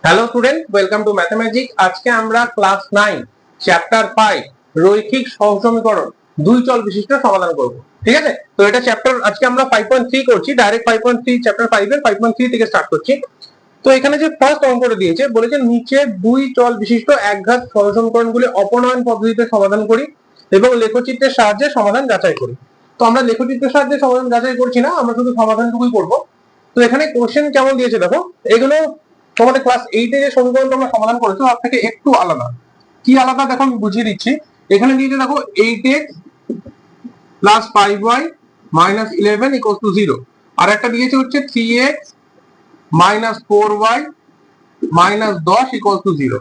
Hello student, welcome to mathematic. আজকে আমরা class 9 chapter 5 রৈখিক সহসমীকরণ দুই চল বিশিষ্ট সমাধান করব। ঠিক আছে, তো এটা চ্যাপ্টার আজকে আমরা 5.3 করছি, ডাইরেক্ট 5.3 চ্যাপ্টার 5 এর 5.3 থেকে স্টার্ট করছি। তো এখানে যে ফার্স্ট অঙ্কটা দিয়েছে, বলেছে নিচে দুই চল বিশিষ্ট একঘাত সহসমীকরণগুলি অপনয়ন পদ্ধতিতে সমাধান করি এবং লেখচিত্রের সাহায্যে সমাধান যাচাই করি। তো আমরা লেখচিত্রের সাহায্যে সমাধান যাচাই করছি না, আমরা শুধু সমাধানটুকুই করব। তো এখানে কোশ্চেন কেমন দিয়েছে দেখো, এগুলো তোমাদের ক্লাস 8 এর যে সমীকরণ তোমরা সমাধান করেছো তার থেকে একটু আলাদা। কি আলাদা দেখো, আমি বুঝিয়ে দিচ্ছি। এখানে দিয়েছে দেখো 8x plus 5y minus 11 equals to 0, আর একটা দিয়েছে হচ্ছে 3x minus 4y minus 10 equals to 0।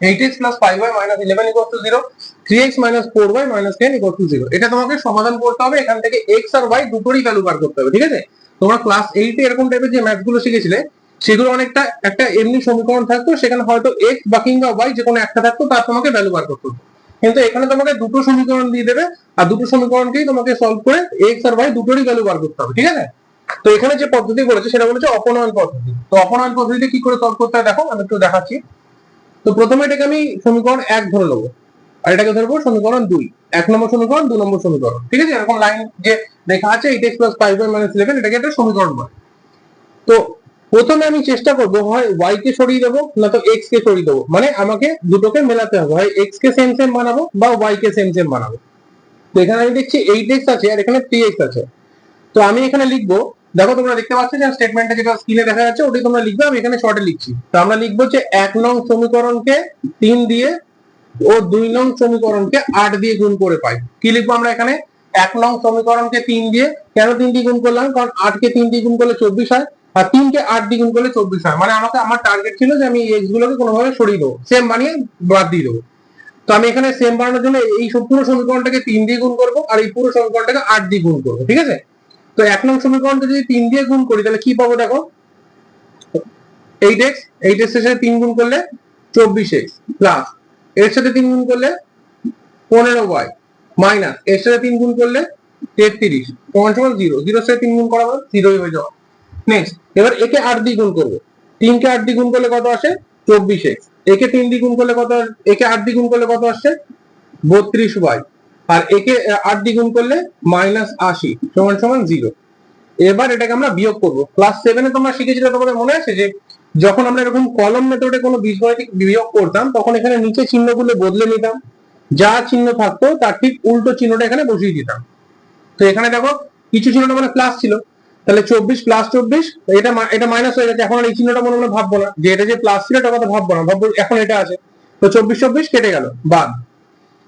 8x plus 5y minus 11 equals to 0, 3x minus 4y minus 10 equals to 0। এটা তোমাকে সমাধান করতে হবে, এখান থেকে x আর y দুটোরই ভ্যালু বার করতে হবে। ঠিক আছে, তোমরা ক্লাস 8 এ এরকম টাইপের যে ম্যাথ গুলো শিখেছিলে সেগুলো অনেকটা একটা এমনি সমীকরণ থাকতো, সেখানে হয়তো x বা কিংবা y যে কোনো একটা থাকতো, তার তোমাকে ভ্যালু বার করতে হতো। কিন্তু এখানে তোমাকে দুটো সমীকরণ দিয়ে দেবে, আর দুটো সমীকরণকেই তোমাকে সলভ করে x আর y দুটোরই ভ্যালু বার করতে হবে। ঠিক আছে, তো এখানে যে পদ্ধতি বলেছে সেটা বলেছে অপনয়ন পদ্ধতি। তো অপনয়ন পদ্ধতিতে কি করে সলভ করতে হয় দেখো, আমি একটু দেখাচ্ছি। তো প্রথমে এটাকে আমি সমীকরণ 1 ধরে নেবো, আর এটাকে ধরবো সমীকরণ 2, 1 নম্বর সমীকরণ, 2 নম্বর সমীকরণ। ঠিক আছে, এরকম লাইন যে লেখা আছে 8x + 5y - 11, এটাকে একটা সমীকরণ বলে। তো প্রথমে আমি চেষ্টা করব হয় y কে সরিয়ে দেবো, না তো x কে সরিয়ে দেবো। মানে আমাকে দুটোকে মেলাতে হবে, হয় x কে সেম সেম বানাবো বা y কে সেম সেম বানাবো। তো এখানে আমি দেখছি 8x আছে আর এখানে 3x আছে। তো আমি এখানে লিখবো, দেখো তোমরা দেখতে পাচ্ছ যে স্টেটমেন্টটা যেটা স্ক্রিনে দেখা যাচ্ছে ওটাই তোমরা লিখবে, আমি এখানে শর্টে লিখছি। তো আমরা লিখবো যে 1 নং সমীকরণকে 3 দিয়ে ও 2 নং সমীকরণকে 8 দিয়ে গুণ করে পাই। কি লিখবো আমরা এখানে, 1 নং সমীকরণকে 3 দিয়ে, কেন 3 দিয়ে গুণ করলাম, কারণ 8 কে 3 দিয়ে গুণ করলে 24 হয়, আর 3 কে 8 দিয়ে গুণ করলে 24 হয়। মানে আমাকে আমার টার্গেট ছিল যে আমি এই x গুলোকে কোনোভাবে সরিয়ে দেবো, সেম বানিয়ে বাদ দিয়ে দেবো। তো আমি এখানে সেম বানানোর জন্য এই পুরো সমীকরণটাকে 3 দিয়ে গুণ করবো, আর এই পুরো সমীকরণটাকে 8 দিয়ে গুণ করবো। ঠিক আছে, তো 1 নং সমীকরণকে যদি 3 দিয়ে গুণ করি তাহলে কি পাবো দেখো, 8x, 8x এর সাথে 3 গুণ করলে 24x প্লাস এর সাথে 3 গুণ করলে 15y মাইনাস এর সাথে 3 গুণ করলে 33 সমান সমান 0, 0 এর সাথে 3 গুণ করা মানে 0ই হয়ে যাবে। নেক্সট, এবার একে 8 দিয়ে গুণ করব। 3 কে 8 দিয়ে গুণ করলে কত আসে, 24x। একে 3 দিয়ে গুণ করলে কত, একে 8 দিয়ে গুণ করলে কত আসছে, 32y। আর একে 8 দিয়ে গুণ করলে -80 সমান সমান 0। এবার এটাকে আমরা বিয়োগ করব। ক্লাস 7 এ তোমরা শিখেছিলে, তোমাদের মনে আছে যে যখন আমরা এরকম কলম মেথডে কোনো বীজগণিতিক বিয়োগ করতাম তখন এখানে নিচে চিহ্নগুলো বদলে নিতাম, যা চিহ্ন থাকতো তার ঠিক উল্টো চিহ্নটা এখানে বসিয়ে দিতাম। তো এখানে দেখো কিছু চিহ্নটা মানে প্লাস ছিল, তাহলে 24 প্লাস 24, এটা মাইনাস হয়ে গেছে। এখন আর এই চিহ্নটা মনে মনে ভাববো না যে এটা যে প্লাস ছিল এটা কথা ভাববো না, ভাববো এখন এটা আছে। তো 24 24 কেটে গেল, বাদ।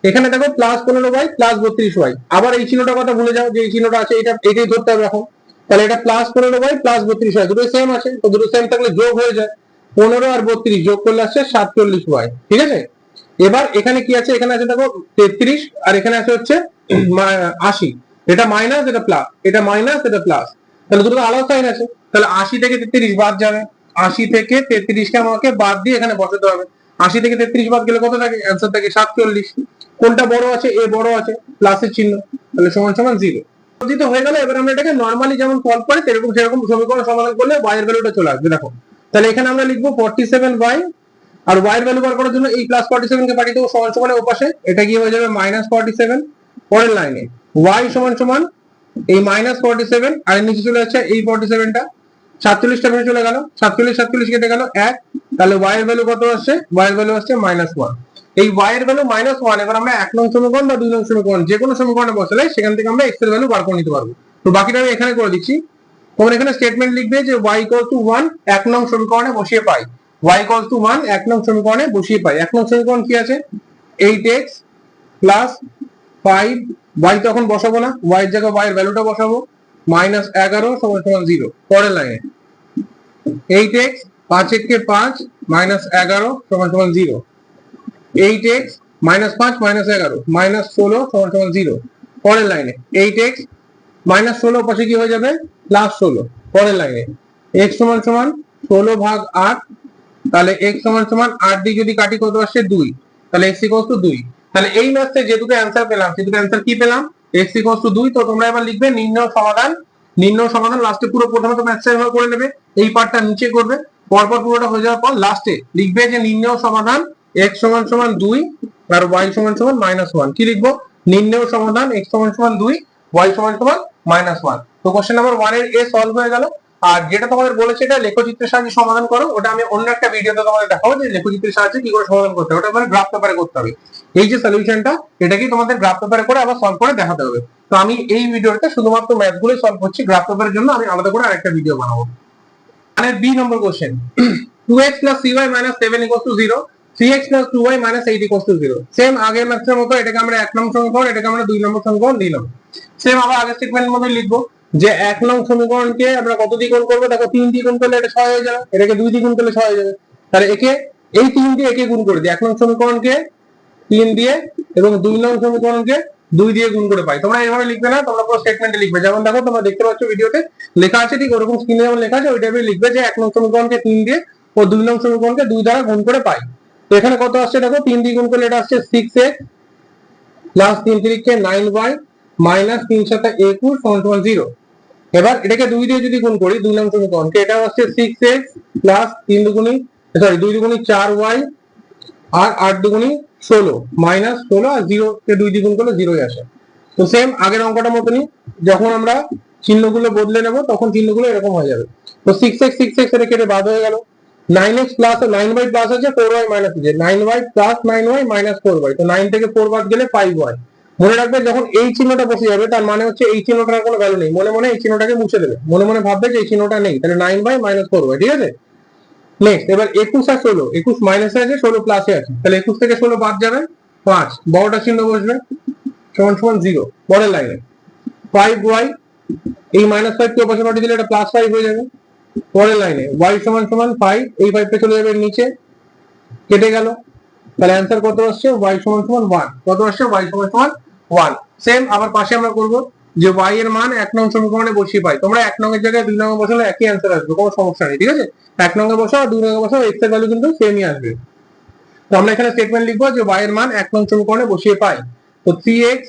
এখানে দেখো প্লাস 15y প্লাস 32y, আবার এই চিহ্নটার কথা ভুলে যাও যে এই চিহ্নটা আছে, এটাই ধরতে হবে এখন। তাহলে এটা প্লাস 15y প্লাস 32y, দুটো সেম আছে, তো দুটো সেম থাকলে যোগ হয়ে যায়। 15 আর 32 যোগ করলে আসছে 47y। ঠিক আছে, এবার এখানে কি আছে, এখানে আছে দেখো 33, আর এখানে আছে হচ্ছে 80। এটা মাইনাস, এটা প্লাস, এটা মাইনাস, এটা প্লাস, তাহলে দুটো আলাদা সাইন আছে। তাহলে 80 থেকে 33 বাদ যাবে, 80 থেকে 33 কে আমাকে বাদ দিয়ে এখানে বসাতে হবে। 80 থেকে 33 বাদ গেলে কত থাকে, অ্যান্সার থাকে 47। কোনটা বড় আছে, এ বড় আছে, প্লাসের চিহ্ন, তাহলে সমান সমান 0। পদ্ধতি হয়ে গেল। এবার আমরা এটাকে নরমালি যেমন সলভ করি সেরকম সমীকরণ সমাধান করলে y এর ভ্যালুটা চলে আসবে। দেখো তাহলে এখানে আমরা লিখবো 47y, আর y এর ভ্যালু বার করার জন্য এই প্লাস 47 কে পাঠিয়ে দেবো সমান সমান ওপাশে, এটা কি হয়ে যাবে -47। পরের লাইনে y সমান সমান এই -47 আর নিচে চলে যাচ্ছে এই 47টা, 47টা ভেঙে চলে গেল, 47 47 কেটে গেল 1, তাহলে y এর ভ্যালু কত আসছে, y এর ভ্যালু আসছে -1। এই y এর ভ্যালু -1 এবার আমরা 1 নং সমীকরণ বা 2 নং সমীকরণ যে কোনো সমীকরণে বসালে সেখান থেকে আমরা x এর ভ্যালু বার করে নিতে পারবো। তো বাকিটা আমি এখানে করে দিচ্ছি। তোমরা এখানে স্টেটমেন্ট লিখবে যে y 1 1 নং সমীকরণে বসিয়ে পাই, y 1 1 নং সমীকরণে বসিয়ে পাই। 1 নং সমীকরণ কি আছে, 8x প্লাস 5, y তো এখন বসাবো না, y এর জায়গায় y এর ভ্যালুটা বসাবো, -11 সমান সমান 0। পরের লাইনে 8x 5 কে 5 -11 সমান সমান 0। 8x -5 -11 -16 সমান সমান 0। পরের লাইনে 8x -16 পাশে কি হয়ে যাবে, +16। পরের লাইনে x সমান সমান 16 ভাগ 8, তাহলে x সমান সমান 8 দিয়ে যদি কাটি কত আসছে 2, তাহলে x = 2। তাহলে এই ম্যাথে যে দুটো অ্যানসার পেলাম সেই দুটো অ্যানসার কি পেলাম, x = 2। তো তোমরা এবার লিখবে নির্ণয় সমাধান। নির্ণয় সমাধান লাস্টে পুরো প্রথমে তো ম্যাথটা এভাবে করে নেবে, এই পার্টটা নিচে করবে, পরপর পুরোটা হয়ে যাওয়ার পর লাস্টে লিখবে যে নির্ণেয় সমাধান x সমান সমান 2 আর y সমান সমান -1। কি লিখবো? নির্ণেয় সমাধান x সমান সমান 2, y সমান সমান -1। তো কোশ্চেন নাম্বার 1 এর এ সলভ হয়ে গেল। আর যেটা তোমাদের বলেছে এটা লেখচিত্রের সাহায্যে সমাধান করো, ওটা আমি অন্য একটা ভিডিওতে তোমাদের দেখাবো যে লেখচিত্রের সাহায্যে কি করে সমাধান করতে হবে। ওটা মানে গ্রাফ পেপারে করতে হবে। এই যে সলিউশনটা এটাকে তোমাদের গ্রাফ পেপারে করে আবার সলভ করে দেখাতে হবে। তো আমি এই ভিডিওতে শুধুমাত্র ম্যাথ গুলোই সলভ করছি, গ্রাফ পেপারের জন্য আমি আলাদা করে আরেকটা ভিডিও বানাবো। মানে বি নম্বর question, 2x + 3y - 7 = 0, 3x + 2y - 8 = 0। Same আগের ম্যাথের মতো এটাকে আমরা 1 নং সমীকরণ, এটাকে আমরা 2 নম্বর সমীকরণ নিলাম। সেম আবার আগের স্টেটমেন্টের মতো লিখবো যে 1 নং সমীকরণকে আমরা কত দিয়ে গুণ করব? দেখো 3 দিয়ে গুণ করলে এটা 6 হয়ে যাবে, এটাকে 2 দিয়ে গুণ করলে 6 হয়ে যাবে। তাহলে একে এই 3 দিয়ে একে গুণ করে দিই, 1 নং সমীকরণকে 3 দিয়ে এবং 2 নং সমীকরণকে 2 দিয়ে গুণ করে পাই। তোমরা এইভাবে লিখবে না, তোমরা পুরো স্টেটমেন্টে লিখবে। যেমন দেখো তোমরা দেখতে পাচ্ছ ভিডিওতে লেখা আছে, ঠিক ওরকম স্ক্রিনে যেমন লেখা আছে ওই টাইপে লিখবে যে 1 নং সমীকরণকে 3 দিয়ে ও 2 নং সমীকরণকে 2 দ্বারা গুণ করে পাই। তো এখানে কত আসছে দেখো, 3 দিয়ে গুণ করলে এটা আসছে 6x প্লাস 3 3 9y মাইনাস 3 7 21 সমান 0। এবার এটাকে 2 দিয়ে যদি গুণ করি 2 নং সমীকরণকে, এটা আসছে 6x প্লাস 3 দুগুণী 2 দুগুণী 4y আর 8 দুগুণী 16 মাইনাস 16 আর 0 কে 2 দিয়ে গুণ করলে 0ই আসে। তো সেম আগের অঙ্কটা মতনই যখন আমরা চিহ্নগুলো বদলে নেব তখন চিহ্নগুলো এরকম হয়ে যাবে। তো 6x এটা কেটে বাদ হয়ে গেল। 9x প্লাস 9y প্লাস আছে 4y মাইনাস আছে 9y plus 9y minus 4y। তো 9 থেকে 4 বাদ গেলে 5y। মনে রাখবে যখন এই চিহ্নটা বসে যাবে তার মানে হচ্ছে এই চিহ্নটার কোনো ভ্যালু নেই, মনে মনে এই চিহ্নটাকে মুছে দেবে, মনে মনে ভাববে যে এই চিহ্নটা নেই, তাহলে 9y মাইনাস 4y। ঠিক আছে, নেক্সট এবার 21 আর 16, 21 মাইনাসে আছে 16 প্লাসে আছে, তাহলে 21 থেকে 16 বাদ যাবে 5, বড়টা চিহ্ন বসবে সমান সমান 0। পরের লাইনে 5y, এই -5 কে পাশে পাঠিয়ে দিলে এটা +5 হয়ে যাবে। পরের লাইনে y সমান সমান 5, এই 5 টা চলে যাবে নিচে, কেটে গেল। তাহলে অ্যানসার কত আসছে? y সমান সমান 1। কত আসছে? y সমান সমান 1। সেম আবার পাশে আমরা করব যে y এর মান 1 নং সমীকরণে বসিয়ে পাই। তোমরা 1 নং এর জায়গায় 2 নং এ বসালে একই অ্যানসার আসবে, কোনো সমস্যা নেই। ঠিক আছে, 1 নং এ বসাও আর 2 নং এ বসাও, x এর ভ্যালু কিন্তু সেমই আসবে। তো আমরা এখানে স্টেটমেন্ট লিখবো যে y এর মান 1 নং সমীকরণে বসিয়ে পাই। তো 3x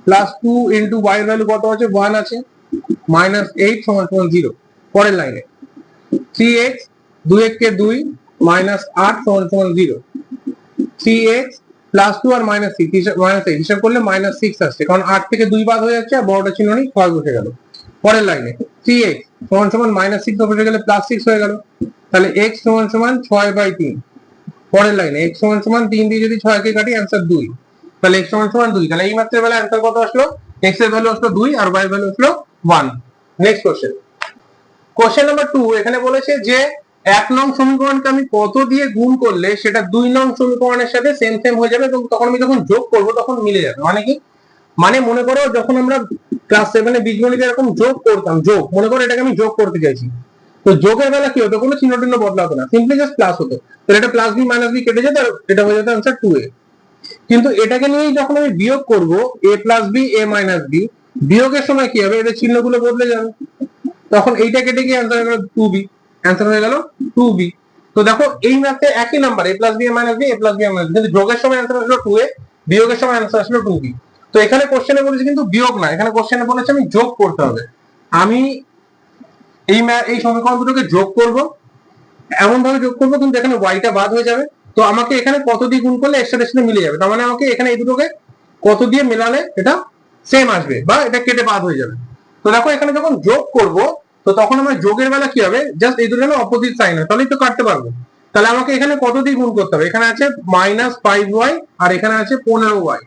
প্লাস 2 ইনটু y এর ভ্যালু কত আছে? 1 আছে, -8 সমান সমান 0। পরের লাইনে 3x 2x কে 2 -8 সমান সমান 0। 3x প্লাস 2 আর -6 হিসাব করলে -6 আসছে, কারণ 8 থেকে 2 বাদ হয়ে যাচ্ছে আর বড়টা চিহ্ন নেই, 6 বসে গেল। পরের লাইনে 3x সমান সমান -6 বসে গেলে +6 হয়ে গেল, তাহলে x সমান সমান 6/3। পরের লাইনে x সমান সমান 3 দিয়ে যদি 6 কে কাটি অ্যানসার 2, তাহলে x সমান সমান 2। তাহলে এই মাত্রের বেলা অ্যানসার কত আসলো? x এর ভ্যালু আসলো 2 আর y এর ভ্যালু আসলো 1। নেক্সট কোশ্চেন, কোশ্চেন নাম্বার 2 এখানে বলেছে যে 1 নং সমীকরণকে আমি কত দিয়ে গুণ করলে সেটা 2 নং সমীকরণের সাথে সেম সেম হয়ে যাবে এবং তখন আমি যখন যোগ করব তখন মিলে যাবে। মানে কি? মানে মনে করো যখন আমরা ক্লাস 7 এ বীজগণিতে এরকম যোগ করতাম, যোগ মনে করো এটাকে আমি যোগ করতে চাইছি, তো যোগের বেলা কি হতো? কোনো চিহ্ন টিহ্ন বদলাতো না, সিম্পলি জাস্ট প্লাস হতো। তো এটা প্লাস বি মাইনাস বি কেটে যেত আর এটা হয়ে যেত आंसर 2a। কিন্তু এটাকে নিয়েই যখন আমি বিয়োগ করব a plus b a minus b, বিয়োগের সময় কি হবে? এদের চিহ্নগুলো বদলে যাবে, তখন এইটা কেটে গিয়ে आंसर হয়ে গেল 2b, आंसर হয়ে গেল 2b। তো দেখো এই ম্যাথে একই number a plus b a minus b, a plus b a minus b, কিন্তু যোগের সময় आंसर আসলো 2a, বিয়োগের সময় आंसर আসলো 2b। তো এখানে কোশ্চেনে বলেছে কিন্তু বিয়োগ না, এখানে কোশ্চেনে বলেছে আমি যোগ করতে হবে। আমি এই সমীকরণ দুটোকে যোগ করব, এমন ভাবে যোগ করব কিন্তু এখানে y টা বাদ হয়ে যাবে। তো আমাকে এখানে কত দিয়ে গুণ করলে এর সাথে সাথে মিলে যাবে, তার মানে আমাকে এখানে এই দুটোকে কত দিয়ে মেলালে এটা সেম আসবে বা এটা কেটে বাদ হয়ে যাবে। তো দেখো এখানে যখন যোগ করব তো তখন আমরা যোগের বেলা কি হবে? জাস্ট এই দুটো অপোজিট সাইন হয়, তাহলেই তো কাটতে পারবো। তাহলে আমাকে এখানে কত দিয়ে গুণ করতে হবে? এখানে আছে -5y আর এখানে আছে 15y।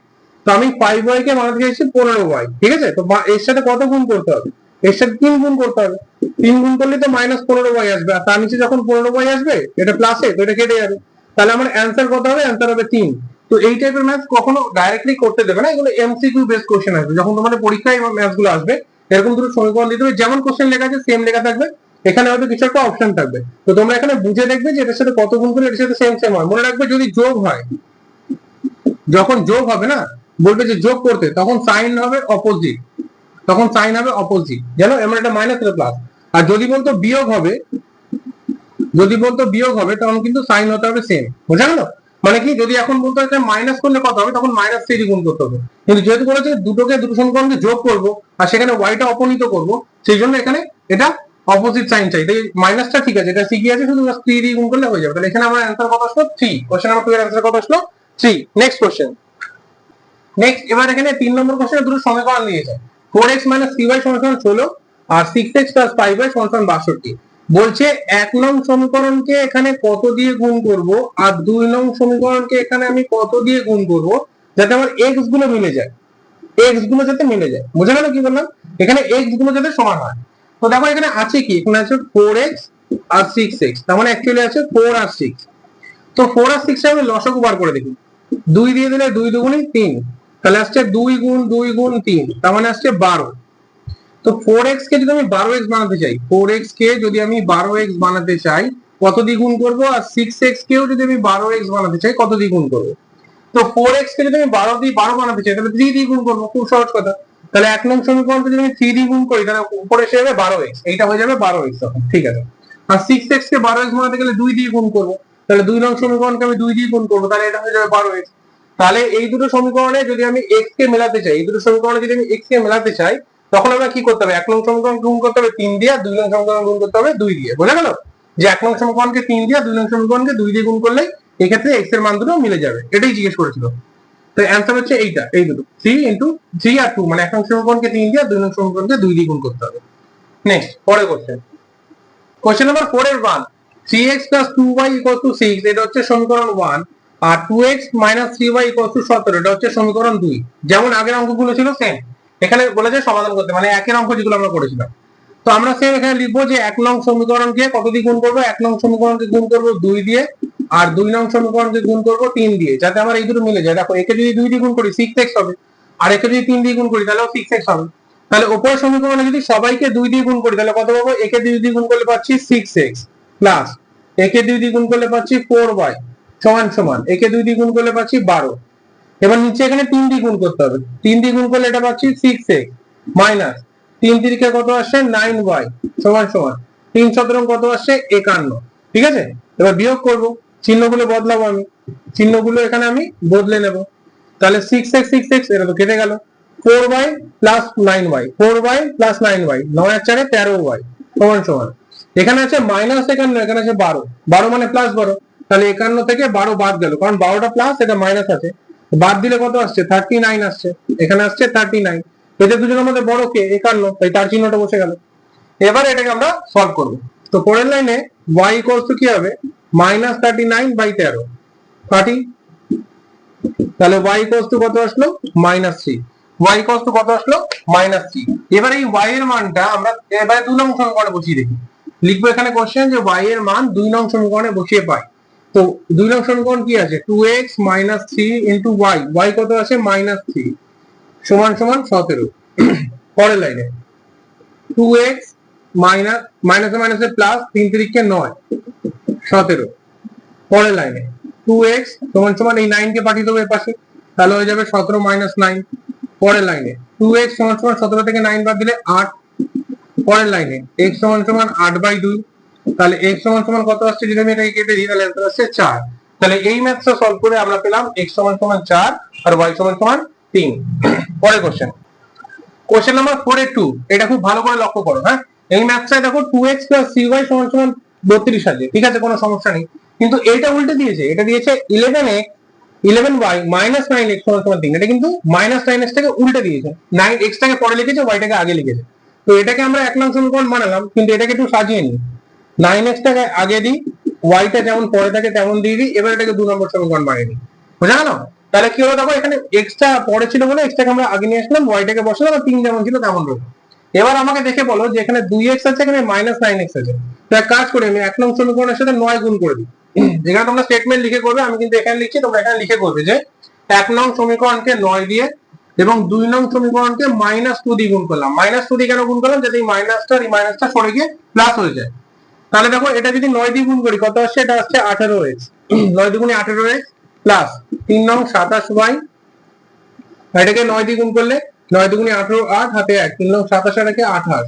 তো আমি 5y কে বানাতে চাইছি 15y। ঠিক আছে, তো এর সাথে কত গুণ করতে হবে? এর সাথে 3 গুণ করতে হবে। 3 গুণ করলে তো -15y আসবে, আর তার নিচে যখন 15y আসবে এটা প্লাসে, তো এটা কেটে যাবে। তাহলে আমার অ্যানসার কত হবে? অ্যানসার হবে 3। তো এই টাইপের ম্যাথ কখনো ডাইরেক্টলি করতে দেবে না, এগুলো এমসিকিউ বেস কোশ্চেন আসবে। যখন তোমাদের পরীক্ষায় এই ম্যাথ গুলো আসবে এরকম দুটো সমীকরণ দিতে হবে, যেমন কোশ্চেন লেখা আছে সেম লেখা থাকবে, এখানে হয়তো কিছু একটা অপশন থাকবে। তো তোমরা এখানে বুঝে দেখবে যে এটার সাথে কত গুণ করে এটার সাথে সেম সেম হয়। মনে রাখবে যদি যোগ হয়, যখন যোগ হবে না বলবে যে যোগ করতে, তখন সাইন হবে অপোজিট, তখন সাইন হবে অপোজিট, জানো এমন একটা মাইনাস এটা প্লাস। আর যদি বলতো বিয়োগ হবে, যদি বলতো বিয়োগ হবে তখন কিন্তু সাইন হতে হবে সেম। বুঝা গেল? মানে কি, যদি এখন বলতো এটা মাইনাস করলে কত হবে, তখন -3 গুণ করতে হবে। কিন্তু যেহেতু বলেছে দুটো সমীকরণকে যোগ করব আর সেখানে y টা অপনীত করব, সেই জন্য এখানে এটা অপোজিট সাইন চাই, তাই মাইনাসটা ঠিক আছে, এটা ঠিকই আছে, শুধু 3 দিয়ে গুণ করলে হয়ে যাবে। তাহলে এখানে আমার অ্যান্সার কত আসলো 3। কোশ্চেন নাম্বার 2 এর অ্যান্সার কত আসলো 3। Next question. নেক্সট এবার এখানে 3 নম্বর কোশ্চেনে দুটো সমীকরণ দিয়েছে, 4x - 3y = 16 আর 6x + 5y = 62। বলছে 1 নং সমীকরণকে এখানে কত দিয়ে গুণ করব আর 2 নং সমীকরণকে এখানে আমি কত দিয়ে গুণ করব যাতে আমার x গুলো মিলে যায়, x গুলো যাতে মিলে যায়। বুঝা গেল কি বললাম? এখানে x গুলো যাতে সমান হয়। তো দেখো এখানে আছে কি, এখানে আছে 4x আর 6x, তার মানে অ্যাকচুয়ালি আছে 4 আর 6। তো 4 আর 6 এর আমি লসাগু বার করে দেখি, 2 দিয়ে দিলে 2 দুগুণে 3, তাহলে আসছে 2 গুণ 2 গুণ 3, তার মানে আসছে 12। তো 4x কে যদি আমি 12x বানাতে চাই, 4x কে যদি আমি 12x বানাতে চাই কত দিয়ে গুণ করব, আর 6x কেও যদি আমি 12x বানাতে চাই কত দিয়ে গুণ করব। তো 4x কে যদি আমি 12 দিয়ে 12 বানাতে চাই তাহলে 3 দিয়ে গুণ করব, খুব সহজ কথা। তাহলে 1 নং সমীকরণকে যদি আমি 3 দিয়ে গুণ করি তাহলে উপরে এসে যাবে 12x, এইটা হয়ে যাবে 12x তখন, ঠিক আছে। আর 6x কে 12x বানাতে গেলে 2 দিয়ে গুণ করব, তাহলে 2 নং সমীকরণকে আমি 2 দিয়ে গুণ করব, তাহলে এটা হয়ে যাবে 12x। তাহলে এই দুটো সমীকরণে যদি আমি x কে মেলাতে চাই, এই দুটো সমীকরণে যদি আমি x কে মেলাতে চাই তখন আমরা কি করতে হবে, 1 নং সমীকরণ গুণ করতে হবে 3 দিয়ে, 2 নং সমীকরণ গুণ করতে হবে 2 দিয়ে। বোঝা গেল যে 1 নং সমীকরণকে 3 দিয়ে, 2 নং সমীকরণকে 2 দিয়ে গুণ করলে এই ক্ষেত্রে x এর মান দুটো মিলে যাবে, এটাই জিজ্ঞেস করেছিল। তো অ্যানসার হচ্ছে এইটা, এই দুটো 3 × 3 আর 2, মানে 1 নং সমীকরণকে 3 দিয়ে, 2 নং সমীকরণকে 2 দিয়ে গুণ করতে হবে। নেক্সট পরের কোশ্চেন, কোশ্চেন নাম্বার 4 এর 1, 3x + 2y = 6, এটা হচ্ছে সমীকরণ 1, আর 2x - 3y = 17, এটা হচ্ছে সমীকরণ 2। যেমন আগের অঙ্কগুলো ছিল সেম, এখানে বলেছে সমাধান করতে, মানে একই অঙ্ক যেগুলো আমরা করেছিলাম। তো আমরা সেম এখানে লিখবো যে 1 নং সমীকরণকে কত দিয়ে গুণ করব, 1 নং সমীকরণকে গুণ করব 2 দিয়ে, আর 2 নং সমীকরণকে গুণ করব 3 দিয়ে, যাতে আমার এই দুটো মিলে যায়। দেখো একে যদি 2 দিয়ে গুণ করি 6x হবে, আর একে যদি 3 দিয়ে গুণ করি তাহলেও 6x হবে। তাহলে উপরের সমীকরণে যদি সবাইকে 2 দিয়ে গুণ করি তাহলে কত পাবো, একে 2 দিয়ে গুণ করলে পাচ্ছি 6x প্লাস একে 2 দিয়ে গুণ করলে পাচ্ছি 4y সমান সমান একে 2 দিয়ে গুণ করলে পাচ্ছি 12। এবার নিচে এখানে 3 দিয়ে গুণ করতে হবে, 3 দিয়ে গুণ করলে এটা পাচ্ছি 6x মাইনাস 3 তিরিকে কত আসছে 9y সমান সমান 3 17 কত আসছে 51। ঠিক আছে, এবার বিয়োগ করব, চিহ্নগুলো বদলাবো, আমি চিহ্নগুলো এখানে আমি বদলে নেব। তাহলে 6x 6x এটা তো কেটে গেল, 4y plus 9y, 4y plus 9y, 9 আর 4 13y সমান সমান এখানে আছে মাইনাস 51, এখানে আছে 12, 12 মানে প্লাস 12, তাহলে 51 থেকে 12 বাদ গেল, কারণ 12টা প্লাস এটা মাইনাস আছে, বাদ দিলে কত আসছে 39 আসছে, এখানে আসছে 39। এদের দুজনের মধ্যে বড় কে 51, তাই তার চিহ্নটা বসে গেল। এবার এটাকে আমরা সলভ করব। তো পরের লাইনে y = কি হবে -39/13 কাটি, তাহলে y = কত আসলো -3, y = কত আসলো -3। এবার এই y এর মানটা আমরা এবারে 2 নং সমীকরণে বসিয়ে দেখি, লিখবো এখানে কোশ্চেন যে y এর মান 2 নং সমীকরণে বসিয়ে পাই। তো 2 নং সমীকরণ কি আছে, 2x - 3 × y, y কত আছে -3 সমান সমান 17। পরের লাইনে 2x মাইনাসে মাইনাসে প্লাস 3 তিরিকে 9 17। পরের লাইনে 2x সমান সমান এই 9 কে পাঠিয়ে দেবো এর পাশে, তাহলে হয়ে যাবে 17 - 9। পরের লাইনে 2x সমান সমান 17 থেকে 9 বাদ দিলে 8। পরের লাইনে x সমান সমান 8/2, তাহলে x সমান সমান কত আসছে, যদি আমি এটাকে কেটে দিই তাহলে অ্যান্সার আসছে 4। তাহলে এই ম্যাথটা সলভ করে আমরা পেলাম x সমান সমান 4 আর y সমান সমান 3। পরের কোশ্চেন, কোশ্চেন নাম্বার 4 এর 2, এটা খুব ভালো করে লক্ষ্য করো। হ্যাঁ, এই ম্যাথটায় দেখো 2x + 3y সমান সমান 32 আছে, ঠিক আছে, কোনো সমস্যা নেই, কিন্তু এটা উল্টে দিয়েছে, এটা দিয়েছে 11y - 9x সমান সমান 3, এটা কিন্তু -9x টাকে উল্টে দিয়েছে, 9x টাকে পরে লিখেছে, y টাকে আগে লিখেছে। তো এটাকে আমরা 1 নং সমীকরণ বানালাম, কিন্তু এটাকে একটু সাজিয়ে নিই, 9x টাকে আগে দিই, y টা যেমন পরে থাকে তেমন দিয়ে দিই, এবার এটাকে 2 নম্বর সমীকরণ বানিয়ে দিই। বুঝা গেল? তাহলে কি হলো, দেখো এখানে x টা পরে ছিল বলে x টাকে আমরা আগে নিয়ে আসলাম, y টাকে বসালাম, আর 3 যেমন ছিল তেমন রইল। এবার আমাকে দেখে বলো যে এখানে 2x আছে, এখানে -9x আছে, তো এক কাজ করি আমি 1 নং সমীকরণের সাথে 9 গুণ করে দিই। যেখানে তোমরা স্টেটমেন্ট লিখে করবে, আমি কিন্তু এখানে লিখছি, তোমরা এখানে লিখে করবে যে 1 নং সমীকরণকে 9 দিয়ে এবং 2 নং সমীকরণকে -2 দিয়ে গুণ করলাম। -2 দিয়ে কেন গুণ করলাম, যাতে এই মাইনাসটা আর এই মাইনাসটা সরে গিয়ে প্লাস হয়ে যায়। তাহলে দেখো এটা যদি 9 দিয়ে গুণ করি কত আসছে, এটা আসছে 18x, 9 দুগুণে 18x প্লাস 3 নং 27y, এটাকে 9 দিয়ে গুণ করলে 9 দুগুণে 18, 8 হাতে 1, 3 নং 27 আর 28।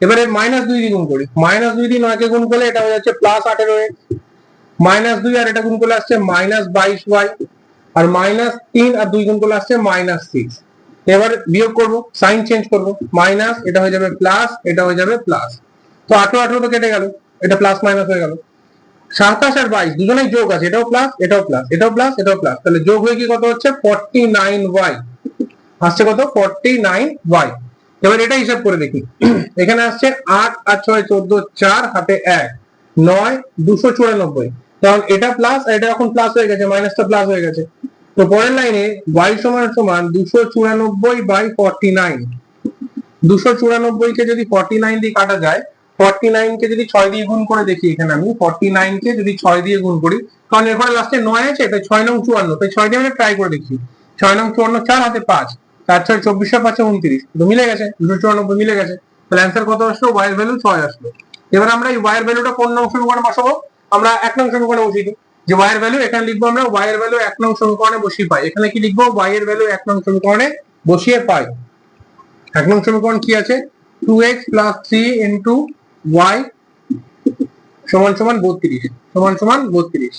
এবারে -2 দিয়ে গুণ করি, -2 দিয়ে 9 কে গুণ করলে এটা হয়ে যাচ্ছে +18x, -2 আর এটা গুণ করলে আসছে -22y, আর -3 আর 2 গুণ করলে আসছে -6। এবার বিয়োগ করব, সাইন চেঞ্জ করব, মাইনাস এটা হয়ে যাবে প্লাস, এটা হয়ে যাবে প্লাস, তো 18 তো কেটে গেল, এটা প্লাস মাইনাস হয়ে গেল। 27 আর 22 দুজনেই যোগ আছে, এটাও প্লাস এটাও প্লাস এটাও প্লাস এটাও প্লাস, তাহলে যোগ হয়ে কি কত হচ্ছে 49y আসছে, কত 49y। এবার এটা হিসাব করে দেখি, এখানে আসছে 8 আর 6 14, 4 হাতে 1 9 294, কারণ এটা প্লাস আর এটা এখন প্লাস হয়ে গেছে, মাইনাসটা প্লাস হয়ে গেছে। তো পরের লাইনে y সমান সমান 294/49, 294 কে যদি 49 দিয়ে কাটা যায়, 49 কে যদি 6 দিয়ে গুণ করে দেখি, এখানে আমি 49 কে যদি 6 দিয়ে গুণ করি, কারণ এখানে লাস্টে 9 আছে, তাই 6 9 54, তাই 6 দিয়ে আমরা ট্রাই করে দেখি। 6 9 54, 4 হাতে 5 4 6 24, 5 29, তো মিলে গেছে, 294 মিলে গেছে। তাহলে অ্যান্সার কত আসলো, y এর ভ্যালু 6 আসলো। এবার আমরা এই y এর ভ্যালুটা কোন নং সমীকরণে বসাবো, আমরা 1 নং সমীকরণে বসিয়ে দিই। যে y এর ভ্যালু এখানে লিখবো, আমরা y এর ভ্যালু 1 নং সমীকরণে বসিয়ে পাই। এখানে কি লিখবো, y এর ভ্যালু 1 নং সমীকরণে বসিয়ে পাই। 1 নং সমীকরণ কি আছে, 2x plus 3 into y সমান সমান 32 সমান সমান 32।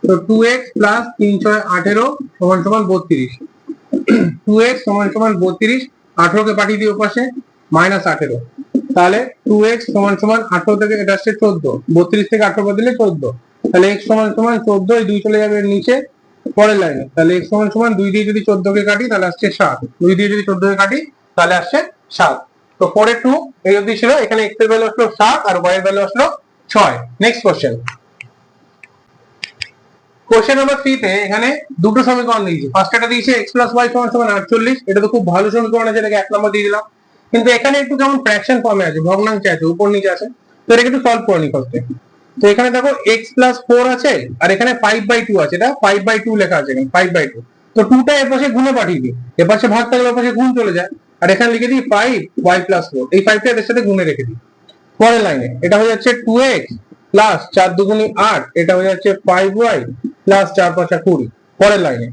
তো 2x plus 3 6 18 সমান সমান 32, 2x সমান সমান 32, 18 কে পাঠিয়ে দিই ওপাশে মাইনাস 18, তাহলে 2x সমান সমান 18 থেকে এটা আসছে 14, 32 থেকে 18 বাদ দিলে 14, তাহলে x সমান সমান 14, এই 2 চলে যাবে নিচে পরের লাইনে, তাহলে x সমান সমান 2 দিয়ে যদি 14 কে কাটি তাহলে আসছে 7, 2 দিয়ে যদি 14 কে কাটি তাহলে আসছে 7। তো 4/2 এই অবধি ছিল, এখানে x এর ভ্যালু আসলো 7 আর y এর ভ্যালু আসলো 6। নেক্সট কোশ্চেন, কোশ্চেন নাম্বার 3 তে এখানে দুটো সমীকরণ দিয়েছে। ফার্স্ট এটা দিয়েছে x + y = 48, এটা তো খুব ভালো সমীকরণ আছে, এটাকে 1 নম্বর দিয়ে দিলাম। কিন্তু এখানে একটু কেমন ফ্র্যাকশন ফর্মে আছে, ভগ্নাংশে আছে, উপর নিচে আছে, তো এটাকে একটু সলভ করে নি ফার্স্টে। তো এখানে দেখো x + 4 আছে আর এখানে 5/2 আছে, এটা 5/2 লেখা আছে এখানে 5/2, তো 2টা এর পাশে গুণে পাঠিয়ে দিই, এর পাশে ভাগ থাকলে ওর পাশে গুণ চলে যায়, আর এখানে লিখে দিই 5y + 4, এই 5টা এর সাথে গুণে রেখে দিই। পরের লাইনে এটা হয়ে যাচ্ছে 2x প্লাস 4 দুগুণী 8, এটা হয়ে যাচ্ছে 5y প্লাস 4 5 20। পরের লাইনে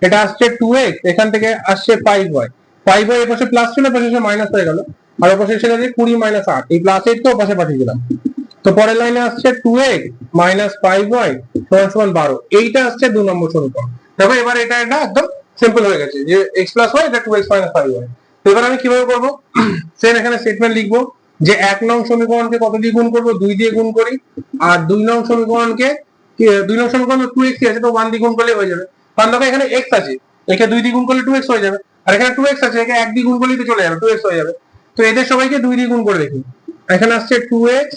এটা আসছে 2x, এখান থেকে আসছে 5y, 5y এর পাশে প্লাস ছিল, পাশে মাইনাস হয়ে গেল, আর ওর পাশে এসে গেছে 20 - 8, এই প্লাস 8 তো পাশে পাঠিয়ে দিলাম। তো পরের লাইনে আসছে 2x - 5y = 12, এইটা আসছে 2 নম্বর সমীকরণ। দেখো এবার এটা একদম সিম্পল হয়ে গেছে যে x + y, এটা 2x - 5y। তো এবার আমি কিভাবে করব, সেম এখানে স্টেটমেন্ট লিখবো যে 1 নং সমীকরণকে কত দিয়ে গুণ করব, 2 দিয়ে গুণ করি, আর 2 নং সমীকরণকে 2 নং সমীকরণে 2x আছে, তো 1 দিয়ে গুণ করলে হয়ে যাবে। কারণ দেখো এখানে x আছে, একে 2 দিয়ে গুণ করলে 2x হয়ে যাবে, আর এখানে 2x আছে, একে 1 দিয়ে গুণ করলেই তো চলে যাবে, 2x হয়ে যাবে। তো এদের সবাইকে 2 দিয়ে গুণ করে দেখি, এখানে আসছে 2x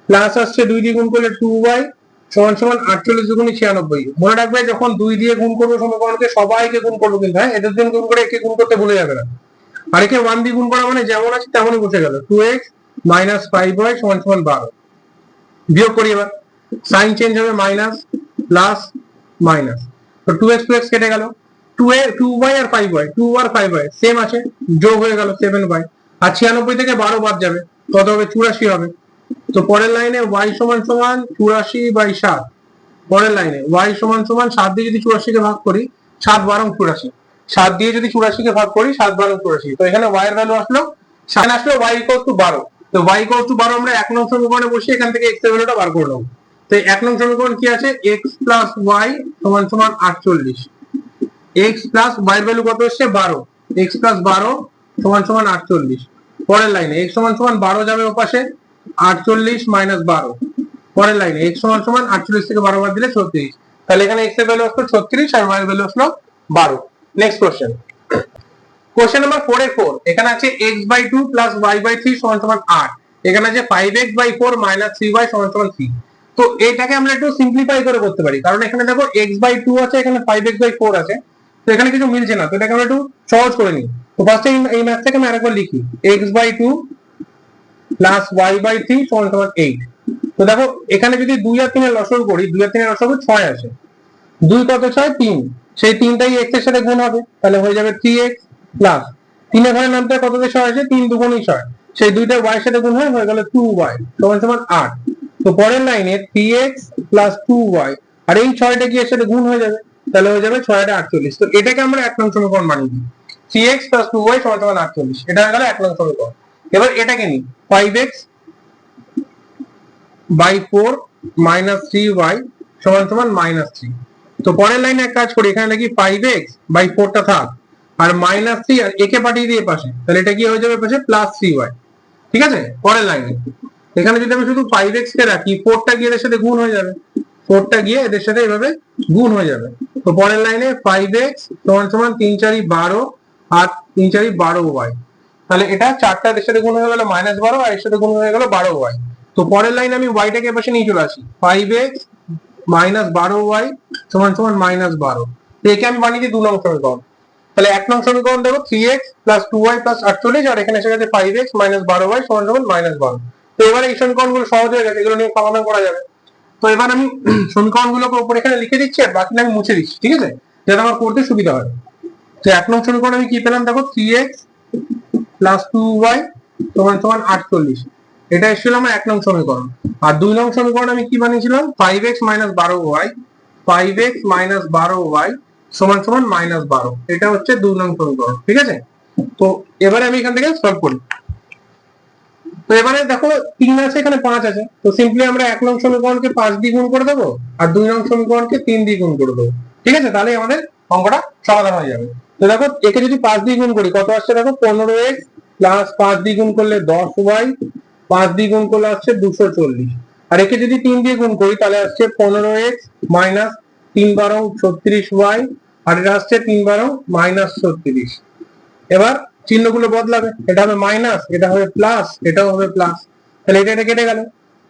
প্লাস আসছে 2 দিয়ে গুণ করলে 2y সমান সমান 48 দুগুণী 96। মনে রাখবে যখন 2 দিয়ে গুণ করবো সমীকরণকে সবাইকে গুণ করবো কিন্তু, হ্যাঁ, এদের জন্য গুণ করে একে গুণ করতে ভুলে যাবে না। আর একে 1 দিয়ে গুণ করা মানে যেমন আছে তেমনই বসে গেল, 2x - 5y = 12। বিয়োগ করি, এবার সাইন চেঞ্জ হবে, মাইনাস প্লাস মাইনাস, তো 2x to x কেটে গেল, 2y আর 5y, 2 আর 5y সেম আছে, যোগ হয়ে গেল 7y, আর 96 থেকে 12 বাদ যাবে, কত হবে 84 হবে। তো পরের লাইনে y সমান সমান 84/7, পরের লাইনে y সমান সমান 7 দিয়ে যদি 84 কে ভাগ করি, 7 12 84, 7 দিয়ে যদি 84 কে ভাগ করি, 7 12 84, তো এখানে y এর ভ্যালু আসলো 7, আসলো y = 12। তো y = 12 আমরা 1 নং সমীকরণে বসে এখান থেকে x এর ভ্যালুটা বার করে নেব। তো 1 নং সমীকরণ কি আছে, x + y = 48, x plus y এর ভ্যালু কত আসছে 12, x + 12 = 48। পরের লাইনে x সমান সমান 12 যাবে ওপাশে, 48 - 12। পরের লাইনে x সমান সমান 48 থেকে 12 বাদ দিলে 36, তাহলে এখানে x এর ভ্যালু আসলো 36 আর y এর ভ্যালু আসলো 12। নেক্সট কোশ্চেন, কোশ্চেন নাম্বার 4/4, এখানে আছে x/2 + y/3 = 8, এখানে আছে 5x/4 - 3y = 3। তো এটাকে আমরা একটু সিম্পলিফাই করে করতে পারি, কারণ এখানে দেখো x/2 আছে, এখানে 5x/4 আছে, তো এখানে কিছু মিলছে না, তো এটাকে আমরা একটু সহজ করে নিই। তো ফার্স্টে এই ম্যাথটাকে আমি আরেকবার লিখি, x/2 + y/3 = 8। তো দেখো এখানে যদি 2 আর 3 এর লসাগু করি, 2 আর 3 এর লসাগু 6 আসে, 2 কত 6 3, সেই 3টাই x এর সাথে গুণ হবে, তাহলে হয়ে যাবে 3x প্লাস 3 এর ঘরের নামটা কত দিয়ে 6 আছে, 3 দুগুণী 6, সেই দুইটা y এর সাথে গুণ হয়ে গেল 2y = 8। তো পরের লাইনে 3x + 2y, আর এই 6টা কি এর সাথে গুণ হয়ে যাবে, তাহলে হয়ে যাবে 6 × 48। তো এটাকে আমরা 1 নং সমীকরণ বানিয়ে দিই, 3x + 2y = 48, এটা হয়ে গেল 1 নং সমীকরণ। এবার এটাকে নিই, 5x/4 - 3y = -3। তো পরের লাইনে এক কাজ করি, এখানে লিখি 5x/4 টা থাক, আর -3 আর একে পাঠিয়ে দিয়ে পাশে, তাহলে এটা কি হয়ে যাবে পাশে +3y। ঠিক আছে, পরের লাইনে এখানে যদি আমি শুধু 5x কে রাখি, 4টা গিয়ে এদের সাথে গুণ হয়ে যাবে, 4টা গিয়ে এদের সাথে এভাবে গুণ হয়ে যাবে। তো পরের লাইনে 5x সমান সমান 3 4 12 আর 3 4 12y, তাহলে এটা 4টা এদের সাথে গুণ হয়ে গেল -12 আর এর সাথে গুণ হয়ে গেল 12y। তো পরের লাইনে আমি y টাকে এপাশে নিয়ে চলে আসি, 5x -12y সমান সমান -12। তো একে আমি বানিয়ে দিই 2 নং সমীকরণ। তাহলে 1 নং সমীকরণ দেখো 3x + 2y + 48 আর এখানে এসে গেছে 5x -12y সমান সমান -12। তো এবারে এই সমীকরণগুলো সহজ হয়ে গেছে, এগুলো নিয়ে সমাধান করা যাবে। তো এবার আমি সমীকরণগুলোকে উপরে এখানে লিখে দিচ্ছি আর বাকিটা আমি মুছে দিচ্ছি, ঠিক আছে, যাতে আমার করতে সুবিধা হয়। তো 1 নং সমীকরণ আমি কি পেলাম দেখো, 3x + 2y সমান সমান 48, এটা এসেছিল আমার 1 নং সমীকরণ। আর 2 নং সমীকরণ আমি কি বানিয়েছিলাম, 5x -12y 5x -12y সমান সমান -12, এটা হচ্ছে 2 নং সমীকরণ, ঠিক আছে। তো এবারে আমি এখান থেকে সলভ করি। তো এবারে দেখো 3 আছে, এখানে 5 আছে, তো সিম্পলি আমরা 1 নং সমীকরণকে 5 দিয়ে গুণ করে দেবো আর 2 নং সমীকরণকে 3 দিয়ে গুণ করে দেবো, ঠিক আছে, তাহলে আমাদের অঙ্কটা সমাধান হয়ে যাবে। তো দেখো একে যদি 5 দিয়ে গুণ করি কত আসছে দেখো, 15x প্লাস 5 দিয়ে গুণ করলে 10y, 5 দিয়ে গুণ করলে আসছে 240, আর একে যদি 3 দিয়ে গুণ করি তাহলে আসছে 15x মাইনাস 3 12 36y, আর এটা আসছে 3 12 -36। এবার চিহ্নগুলো বদলাবে, এটা হবে মাইনাস, এটা হবে প্লাস, এটাও হবে প্লাস, তাহলে এটা কেটে গেল,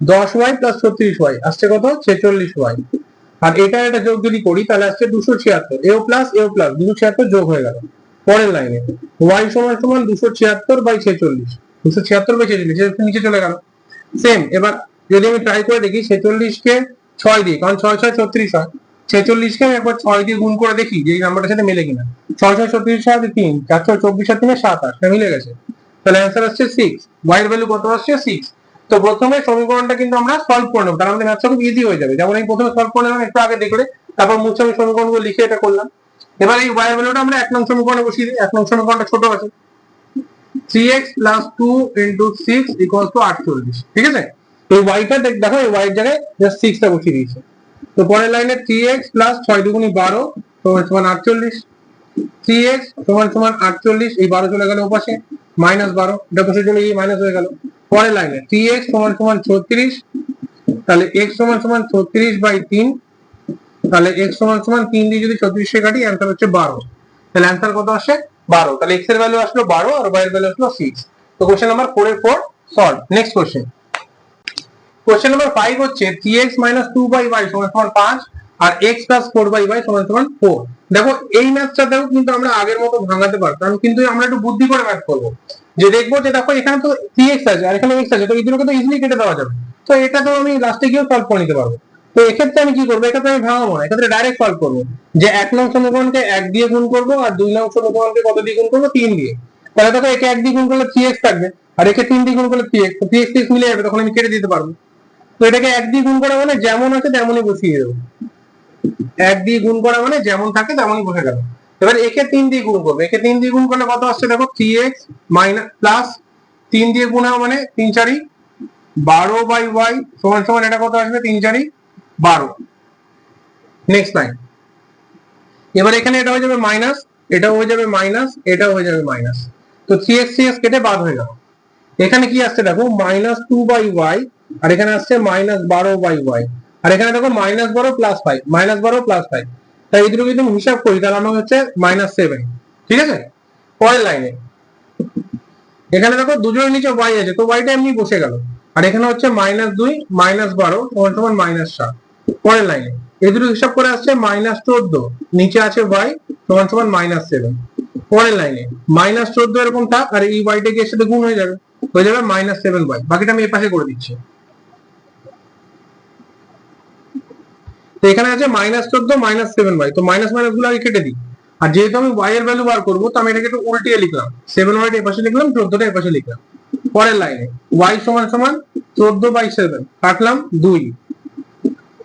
10y + 36y আসছে কত 46y, আর এটা যোগ যদি করি তাহলে আসছে 276, এও প্লাস 276 যোগ হয়ে গেল। পরের লাইনে y সমান সমান 276/46, 276/46 নিচে চলে গেল। সেম, এবার যদি আমি ট্রাই করে দেখি 46 কে 6 দিয়ে, কারণ 6 6 36 হয়, 46 কে আমি একবার 6 দিয়ে গুণ করে দেখি যে এই নাম্বারটার সাথে মেলে কিনা। 6 6 36 সাথে 3 4 6 24 আর 3 27, এটা মিলে গেছে, তাহলে অ্যান্সার আসছে 6, y এর ভ্যালু কত আসছে 6। তো প্রথমে সমীকরণটা কিন্তু আমরা সলভ করে নেব, তাহলে আমাদের ম্যাথটা খুব ইজি হয়ে যাবে। যেমন আমি প্রথমে সলভ করে নিলাম একটু আগে দেখলে, তারপর মুছে আমি সমীকরণগুলো লিখে এটা করলাম। এবার এই y এর ভ্যালুটা আমরা 1 নং সমীকরণে বসিয়ে দিই। 1 নং সমীকরণটা ছোট আছে, 3x + 2 × 6 = 48, ঠিক আছে। এই y টা দেখো, এই y এর জায়গায় জাস্ট 6 টা বসিয়ে দিয়েছি। তো পরের লাইনে 3x + 6 × 2 = 12 সমান 48, 3x সমান সমান 48, এই 12 চলে গেল ওপাশে, -12, এটা পাশে চলে গিয়ে মাইনাস হয়ে গেল। পরের লাইনে 3x সমান সমান 36, তাহলে x সমান সমান 36/3, তাহলে x সমান সমান 3 দিয়ে যদি 36 কে কাটি অ্যান্সার হচ্ছে 12, তাহলে অ্যান্সার কত আসে 12, তাহলে x এর ভ্যালু আসলো 12 আর y এর ভ্যালু আসলো 6। তো কোশ্চেন নাম্বার 4 এর 4 solve. Next question, question number 5 হচ্ছে 3x - 2/y সমান সমান 5 আর x + 4/y সমান সমান 4। দেখো এই ম্যাথটাও কিন্তু আমরা আগের মতো ভাঙাতে পারতাম, কিন্তু আমরা একটু বুদ্ধি করে ম্যাথ করব, যে দেখবো যে দেখো এখানে তো 3x আছে আর এখানে x আছে, তো এই দুটোকে তো ইজিলি কেটে দেওয়া যাবে, তো এটা তো আমি লাস্টে গিয়েও সলভ করে নিতে পারবো। তো এক্ষেত্রে আমি কি করবো, এক্ষেত্রে আমি ভাঙাবো না, এক্ষেত্রে ডাইরেক্ট সলভ করবো, যে 1 নং সমীকরণকে 1 দিয়ে গুণ করবো আর 2 নং সমীকরণকে কত দিয়ে গুণ করবো, 3 দিয়ে। তাহলে দেখো একে 1 দিয়ে গুণ করলে 3x থাকবে আর একে 3 দিয়ে গুণ করলে 3x, তো 3x 3x মিলে যাবে, তখন আমি কেটে দিতে পারবো। তো এটাকে 1 দিয়ে গুণ করা মানে যেমন আছে তেমনই বসিয়ে দেবো, 1 দিয়ে গুণ করা মানে যেমন থাকে তেমনই বসে গেল। এবার একে 3 দিয়ে গুণ করবো, একে 3 দিয়ে গুণ করলে কত আসছে দেখো, 3x প্লাস 3 দিয়ে গুণ হবে মানে 3 4 12/y সমান সমান এটা কত আসবে 3 4 12। নেক্সট লাইন, এবার এখানে এটা হয়ে যাবে মাইনাস, এটাও হয়ে যাবে মাইনাস, এটাও হয়ে যাবে মাইনাস, তো 3x 3x কেটে বাদ হয়ে গেল। এখানে কি আসছে দেখো -2/y আর এখানে আসছে -12/y, আর এখানে দেখো -12 + 5, -12 + 5, তাই এই দুটো যদি আমি হিসাব করি তাহলে আমার হচ্ছে -7, ঠিক আছে। পরের লাইনে এখানে দেখো দুজনের নিচে y আছে, তো yটা এমনি বসে গেল, আর এখানে হচ্ছে -2 -12 সমান -7। পরের লাইনে এই দুটো হিসাব করে আসছে -14, নিচে আছে y সমান সমান -7। পরের লাইনে -14 এরকম থাক আর এই y টা কি এর সাথে গুণ হয়ে যাবে -7y, বাকিটা আমি এই পাশে করে দিচ্ছি। তো এখানে আছে -14 -7y, তো মাইনাস মাইনাস গুলো আগে কেটে দিই, আর যেহেতু আমি y এর ভ্যালু বার করবো তো আমি এটাকে একটু উল্টিয়ে লিখলাম, 7y টা এই পাশে লিখলাম, 14 টা এই পাশে লিখলাম। পরের লাইনে y সমান সমান 14/7 কাটলাম 2,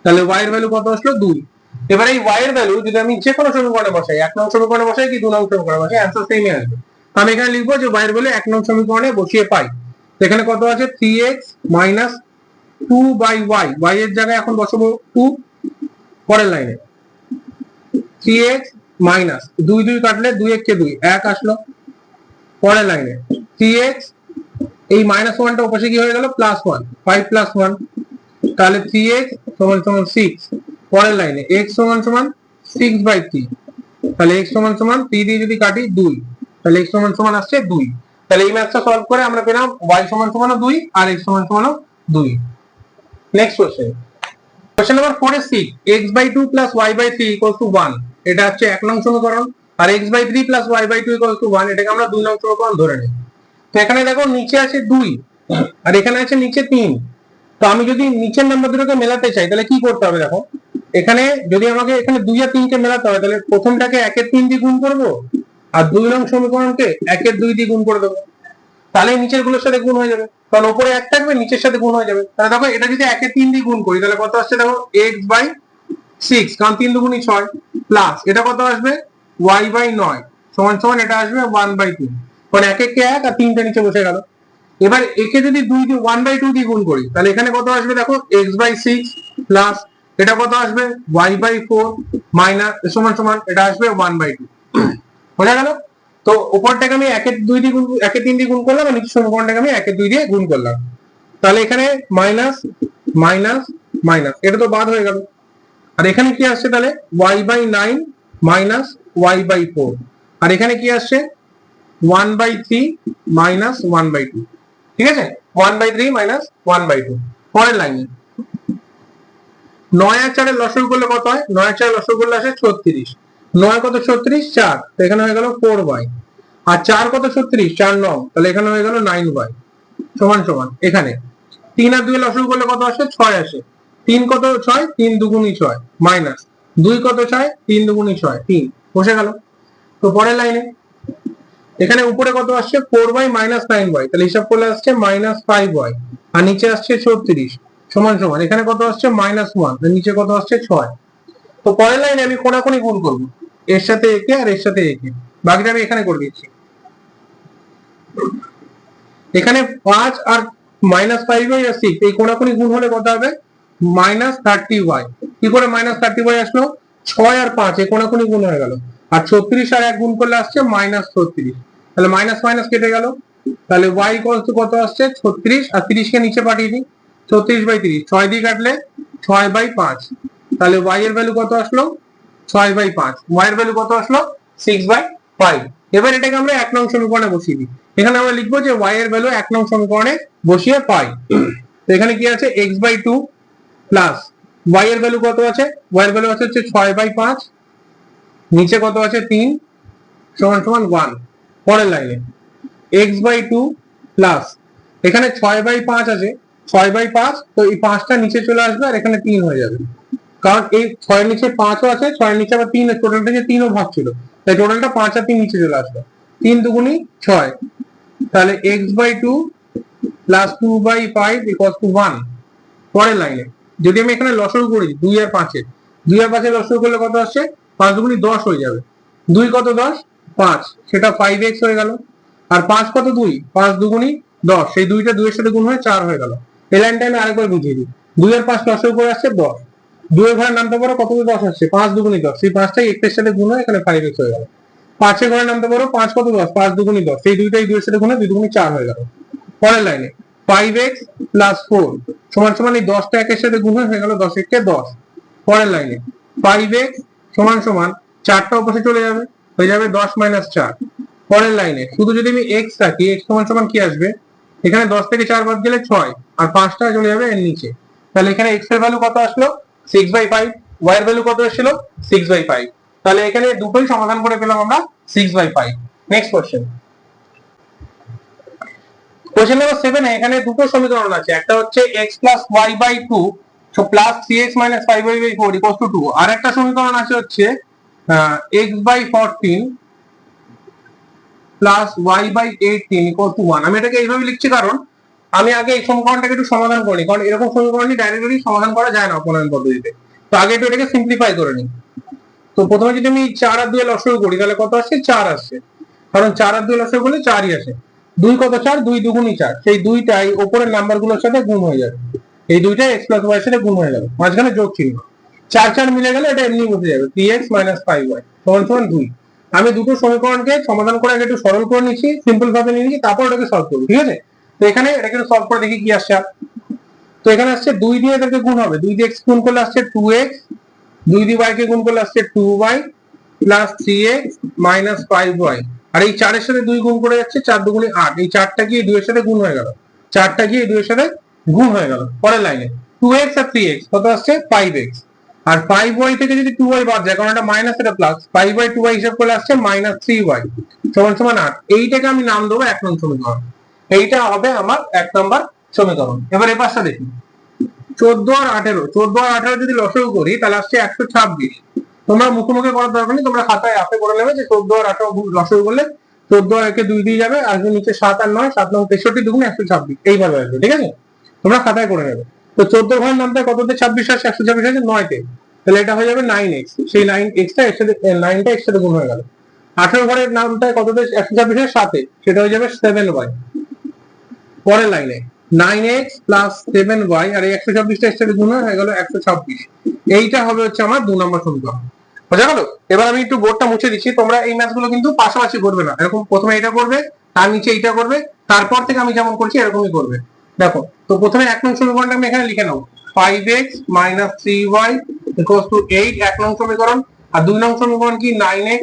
তাহলে y এর ভ্যালু কত আসলো 2। এবার এই y এর ভ্যালু যদি আমি যে কোনো সমীকরণে বসাই, 1 নং সমীকরণে বসাই কি 2 নং সমীকরণে বসাই, অ্যান্সার সেমই আসবে। তো আমি এখানে লিখবো যে y এর ভ্যালু 1 নং সমীকরণে বসিয়ে পাই। তো এখানে কত আছে 3x - 2/y, y এর জায়গায় এখন বসাবো 2। পরের লাইনে 3x মাইনাস 2 2 কাটলে 2 1 কে 2 1 আসলো। পরের লাইনে 3x এই -1টা ওপাশে কি হয়ে গেল +1, 5 + 1, তাহলে 3x = 6। পরের লাইনে x = 6/3, তাহলে x = 3 দিয়ে যদি কাটি 2, তাহলে x = আসছে 2। তাহলে এই ম্যাথটা সলভ করে আমরা পেলাম y = 2 আর x = 2। Next question, question number 4 এ 6 x/2 + y/3 = 1, এটা হচ্ছে 1 নং সমীকরণ। আর x/3 + y/2 = 1, এটাকে আমরা 2 নং সমীকরণ ধরে নিই। তো এখানে দেখো নিচে আছে 2 আর এখানে আছে নিচে 3। তো আমি যদি নিচের নাম্বার দুটোকে মেলাতে চাই তাহলে কি করতে হবে? দেখো এখানে যদি আমাকে এখানে 2 আর 3 কে মেলাতে হয় তাহলে প্রথমটাকে 1 এর 3 দিয়ে গুণ করব আর 2 নং সমীকরণকে 1 এর 2 দিয়ে গুণ করে দেবো, তাহলে নিচের গুলোর সাথে গুণ হয়ে যাবে, কারণ উপরে 1 থাকবে নিচের সাথে গুণ হয়ে যাবে। তাহলে দেখো এটা যদি 1 এর 3 দিয়ে গুণ করি তাহলে কত আসছে? দেখো x/6, কারণ 3 দুগুণী 6, প্লাস এটা কত আসবে y/9 সমান এটা আসবে 1/2, কারণ 1 1 কে 1 আর 3টা নিচে বসে গেল। এবার একে যদি 2 দিয়ে 1/2 দিয়ে গুণ করি তাহলে এখানে কত আসবে? দেখো x/6 প্লাস এটা কত আসবে y/4 মাইনাস সমান এটা আসবে 1/2, বোঝা গেল? তো উপরটাকে আমি 1 এর 2 দিয়ে গুণ 1 এর 3 দিয়ে গুণ করলাম আর নিচের সমীকরণটাকে আমি 1 এর 2 দিয়ে গুণ করলাম, তাহলে এখানে মাইনাস মাইনাস মাইনাস এটা তো বাদ হয়ে গেল। আর এখানে কি আসছে? তাহলে y/9 মাইনাস y/4, আর এখানে কি আসছে 1/3 মাইনাস 1/2, ঠিক আছে? 1/3 মাইনাস 1/2। পরের লাইনে 9 আর 4 এর লসাগু করলে কত হয়? 9 আর 4 এর লসাগু করলে আসে 36। 9 কত? 36, 4, তো এখানে হয়ে গেল 4y। আর 4 কত? 36, 4 9, তাহলে এখানে হয়ে গেল 9y সমান এখানে 3 আর 2 এর লসাগু করলে কত আসে? 6 আসে। 3 কত? 6, 3 দুগুণী 6 মাইনাস 2 কত? 6, 3 দুগুণী 6, 3, বসে গেল। তো পরের লাইনে এখানে উপরে কত আসছে? 4y মাইনাস 9y, তাহলে হিসাব করলে আসছে -5y, আর নিচে আসছে 36 সমান এখানে কত আসছে? -1, আর নিচে কত আসছে? 6। তো পরের লাইনে আমি কোনাকুনি গুণ করব, এর সাথে একে আর এর সাথে একে, বাকিটা আমি এখানে করে দিচ্ছি। এখানে 5 আর -5y আর 6 এই কোনাকুনি গুণ হলে কত হবে? -30y। কি করে -30y আসলো? 6 আর 5 এই কোনাকুনি গুণ হয়ে গেল, আর 36 আর 1 গুণ করলে আসছে -36, তাহলে মাইনাস মাইনাস কেটে গেল। তাহলে y কত আসছে? 36, আর 30 কে নিচে পাঠিয়ে দিই, 36/30, 6 দিয়ে কাটলে 6/5, তাহলে y এর ভ্যালু কত আসলো? 6/5। y এর ভ্যালু কত আসলো? 6/5। এবার এটাকে আমরা 1 নং সমীকরণে বসিয়ে দিই। এখানে আমরা লিখবো যে y এর ভ্যালু 1 নং সমীকরণে বসিয়ে পাই। তো এখানে কি আছে? x/2 প্লাস y এর ভ্যালু কত আছে? y এর ভ্যালু আছে হচ্ছে 6/5, নিচে কত আছে? 3 সমান 1। পরের লাইনে x/2 প্লাস এখানে 6/5 আছে, 6/5, তো এই 5টা নিচে চলে আসবে আর এখানে 3 হয়ে যাবে, কারণ এই 6 এর নিচে 5 ও আছে, 6 এর নিচে আবার 3, টোটালটা যে 3 ও ভাগ ছিল, তাই টোটালটা 5 আর 3 নিচে চলে আসবে, 3 দুগুণী 6, তাহলে x/2 প্লাস 2/5 = 1। পরের লাইনে যদি আমি এখানে লসাগু করি 2 আর 5 এর, 2 আর 5 এর লসাগু করলে কত আসছে? 5 দুগুণী 10 হয়ে যাবে, 2 কত? 10, 5, সেটা 5x হয়ে গেল। আর 5 কত? 2, 5 দুগুণী 10, সেই 2টা 2 এর সাথে গুণ হয়ে 4 হয়ে গেল। এই লাইনটা আমি আরেকবার বুঝিয়ে দিই, 2 আর 5 লসাগু করে আসছে 10, 2 এর ঘরে নামতে পারো কত? 10 আসছে, 5 দুগুণী 10, সেই 5টাই x এর সাথে গুণ হয়ে এখানে 5x হয়ে গেল। 5 এর ঘরে নামতে পারো 5 কত? 10, 5 দুগুণী 10, সেই 2টাই 2 এর সাথে গুণ হয়ে 2 দুগুণী 4 হয়ে গেল। পরের লাইনে 5x প্লাস 4 সমান এই 10টা 1 এর সাথে গুণ হয়ে গেল 10 × 10। পরের লাইনে 5x সমান 4টা অপোজিটে চলে যাবে, হয়ে যাবে 10 - 4। পরের লাইনে শুধু যদি আমি x রাখি, x সমান কি আসবে? এখানে 10 থেকে 4 বাদ গেলে 6, আর 5টা চলে যাবে এর নিচে, তাহলে এখানে x এর ভ্যালু কত আসলো? 6/5, y এর ভ্যালু কত এসেছিল? 6/5, তাহলে এখানে দুটোই সমাধান করে পেলাম আমরা 6/5। নেক্সট কোশ্চেন, কোশ্চেন নাম্বার 7 এ এখানে দুটো সমীকরণ আছে, একটা হচ্ছে x + y/2 plus 3x - 5y/4 = 2, আর একটা সমীকরণ আছে হচ্ছে x/14 প্লাস y/18 = 1। আমি এটাকে এইভাবে লিখছি কারণ আমি আগে এই সমীকরণটাকে একটু সমাধান করি, কারণ এরকম সমীকরণই ডাইরেক্টলি সমাধান করা যায় না অপনয়ন পদ্ধতিতে। তো আগে একটু এটাকে সিম্পলিফাই করে নিই। তো প্রথমে যদি আমি 4 আর 2 এর লসাগু করি তাহলে কত আসছে? 4 আসছে, কারণ 4 আর 2 এর লসাগু করলে 4ই আসে। 2 কত? 4, 2 দুগুণী 4, সেই 2টাই উপরের নাম্বারগুলোর সাথে গুণ হয়ে যাবে, এই 2টাই x + y এর সাথে গুণ হয়ে যাবে, মাঝখানে যোগ চিহ্ন, 4 4 মিলে গেলে এটা এমনি বসে যাবে, 3x - 5y = 2। আমি দুটো সমীকরণকে সমাধান করে আগে একটু সরল করে নিচ্ছি, সিম্পল ভাবে নিয়ে নিচ্ছি, তারপর ওটাকে সলভ করব, ঠিক আছে? তো এখানে এটা কিন্তু সলভ করে দেখি কি আসছে। তো এখানে আসছে 2 দিয়ে এটাকে গুণ হবে, 2 দিয়ে x গুণ করলে আসছে 2x, 2 দিয়ে y কে গুণ করলে আসছে 2y plus 3x minus 5y, আর এই 4 এর সাথে 2 গুণ করে যাচ্ছে, 4 দুগুণে 8, এই 4টা কি 2 এর সাথে গুণ হয়ে গেল, 4টা কি 2 এর সাথে গুণ হয়ে গেল। পরের লাইনে 2x আর 3x কত আসছে 5x, আর 5y থেকে যদি 2y বাদ যায়, কারণ এটা মাইনাস এটা প্লাস, 5y 2y হিসাব করলে আসছে মাইনাস 3y সমান সমান 8। এইটাকে আমি নাম দেবো 1 নং সমীকরণ। এইটা হবে আমার 1 নম্বর সমীকরণ। এবার এই পাশটা দেখি, 14 আর 18, 14 আর 18 যদি লসাগু করি তাহলে আসছে 126। তোমরা মুখোমুখি করার দরকার নেই, তোমরা খাতায় আপে করে নেবে যে 14 আর 18 লসাগু করলে 14 আর 1 2 দিয়ে যাবে, আর নিচে 7 আর 9, 7 9 63 দুগুণে 126, এইভাবে আসবে। ঠিক আছে, তোমরা খাতায় করে নেবে। তো 14 ঘরের নামটা কততে 26 আসছে, 126 আসছে 9 তে, তাহলে এটা হয়ে যাবে 9x, সেই 9x টা এর সাথে 9টা এর সাথে গুণ হয়ে গেল। 18 ঘরের নামটা কততে 126 এর সাথে, সেটা হয়ে যাবে 7y। পরের লাইনে 9x প্লাস 7y, আর এই 126টা এর সাথে গুণ হয়ে গেল 126। এইটা হবে হচ্ছে আমার 2 নম্বর সমীকরণ। বোঝা গেল? এবার আমি একটু বোর্ডটা মুছে দিচ্ছি, তোমরা এই ম্যাথগুলো কিন্তু পাশাপাশি করবে না, এরকম প্রথমে এটা করবে, তার নিচে এইটা করবে, তারপর থেকে আমি যেমন করছি এরকমই করবে। দেখো, তো প্রথমে 1 নং সমীকরণটা আমি এখানে লিখে নেব, 5x 3y 8, 1 নং সমীকরণ। আর 2 নং সমীকরণ কি 9x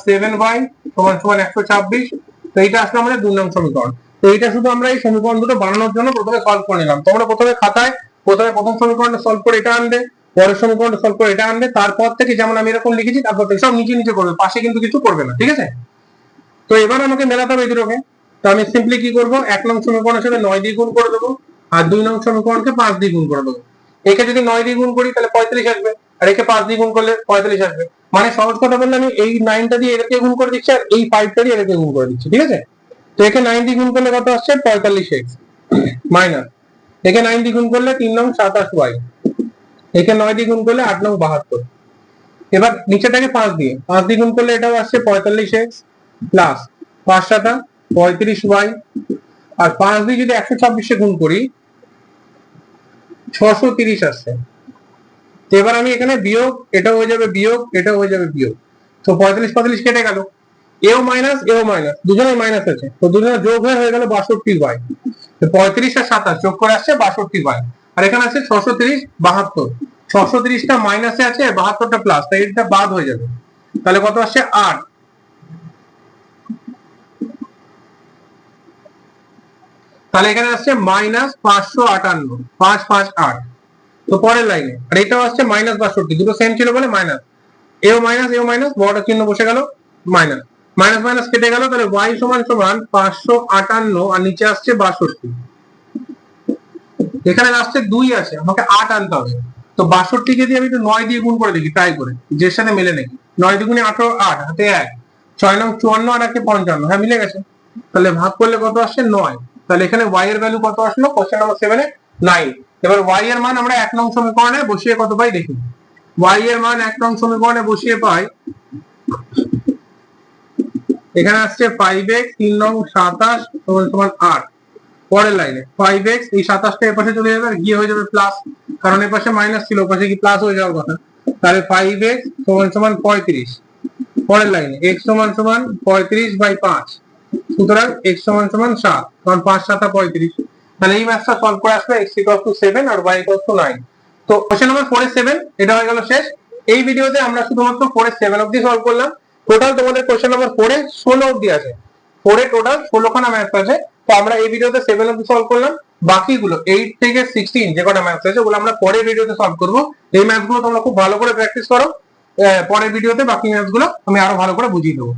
7y 126। তো এইটা আসলে আমাদের 2 নং সমীকরণ। তো এইটা শুধু আমরা এই সমীকরণ দুটো বানানোর জন্য প্রথমে সলভ করে নিলাম। তোমরা প্রথমে খাতায় প্রথম সমীকরণটা সলভ করে এটা আনবে, পরের সমীকরণটা সলভ করে এটা আনবে, তারপর থেকে যেমন আমি এরকম লিখেছি তারপর থেকে সব নিচে নিচে করবে, পাশে কিন্তু কিছু করবে না। ঠিক আছে, তো এবার আমাকে মেলাতে হবে এই দুটোকে। তো আমি সিম্পলি কি করব, 1 নং সমীকরণের সাথে 9 দিয়ে গুণ করে দেবো, আর 2 নং সমীকরণকে 5 দিয়ে গুণ করে দেবো। একে যদি 9 দিয়ে গুণ করি তাহলে 45 আসবে, আর একে 5 দিয়ে গুণ করলে 45 আসবে। মানে সহজ কথা বললে আমি এই 9টা দিয়ে এটাকে গুণ করে দিচ্ছি, আর এই 5টা দিয়ে এটাকে গুণ করে দিচ্ছি। ঠিক আছে, তো একে 9 দিয়ে গুণ করলে কত আসছে 45x, মাইনাস একে 9 দিয়ে গুণ করলে 3 নং 27y, একে 9 দিয়ে গুণ করলে 8 নং 72। এবার নিচেটাকে 5 দিয়ে গুণ করলে এটাও আসছে 45x প্লাস 5 7 35y, আর 5 দিয়ে যদি 126 গুণ করি 630 আসছে। এবার আমি এখানে বিয়োগ, এটা হয়ে যাবে বিয়োগ, এটা হয়ে যাবে বিয়োগ, তো 45 45 কেটে গেল, এও মাইনাস এও মাইনাস, দুজনের মাইনাস আছে, তো দুজনের যোগ হয়ে গেল 62y। 35 আর 27 যোগ করে আসছে 62y, আর এখানে আছে 630 72, 630টা মাইনাসে আছে, 72টা প্লাস, তাই এটা বাদ হয়ে যাবে। তাহলে কত আসছে 8। তাহলে এখানে আসছে মাইনাস 558, 558। তো পরের লাইনে আর এটাও আসছে মাইনাস 62, দুটো সেম ছিল বলে মাইনাস, এও মাইনাস বড় চিহ্ন বসে গেল, মাইনাস মাইনাস মাইনাস কেটে গেল, তাহলে y সমান সমান 558, আর নিচে আসছে 62। এখানে আসছে 2 আছে, আমাকে 8 আনতে হবে। তো 62 কে দিয়ে আমি একটু 9 দিয়ে গুণ করে দেখি, ট্রাই করে যের সাথে মিলে নাকি। 9 দুগুণে 18, 8 হাতে 1, 6 নং 54 আর 1 55, হ্যাঁ মিলে গেছে। তাহলে ভাগ করলে কত আসছে 9। তাহলে এখানে y এর ভ্যালু কত আসলো, কোশ্চেন নাম্বার 7 এ 9। এবার y এর মান আমরা 1 নং সমীকরণে বসিয়ে কত পাই দেখি। y এর মান 1 নং সমীকরণে বসিয়ে পাই, এখানে আসছে 5x 3 নং 27 সমান 8। পরের লাইনে 5x, এই 27টা এর পাশে চলে যাবে, আর গিয়ে হয়ে যাবে প্লাস, কারণ এর পাশে মাইনাস ছিল, ওর পাশে কি প্লাস হয়ে যাওয়ার কথা। তাহলে 5x সমান 35। পরের লাইনে x সমান 35/5, সুতরাং x সমান 7, কারণ 5 7 35। তাহলে এই ম্যাথটা সলভ করে আসবে x 7 আর y 9। তো কোশ্চেন নাম্বার 4 এর 7 এটা হয়ে গেল শেষ। এই ভিডিওতে আমরা শুধুমাত্র 4 এর 7 অবধি সলভ করলাম। টোটাল তোমাদের কোশ্চেন নাম্বার 4 এ 16 অবধি আছে, 4 এ টোটাল 16 খানা ম্যাথ আছে। তো আমরা এই ভিডিওতে 7 অবধি সলভ করলাম, বাকিগুলো 8 থেকে 16 যে কটা ম্যাথ আছে ওগুলো আমরা পরের ভিডিওতে সলভ করব। এই ম্যাথগুলো তোমরা খুব ভালো করে প্র্যাকটিস করো, পরের ভিডিওতে বাকি ম্যাথগুলো আমি আরো ভালো করে বুঝিয়ে দেবো।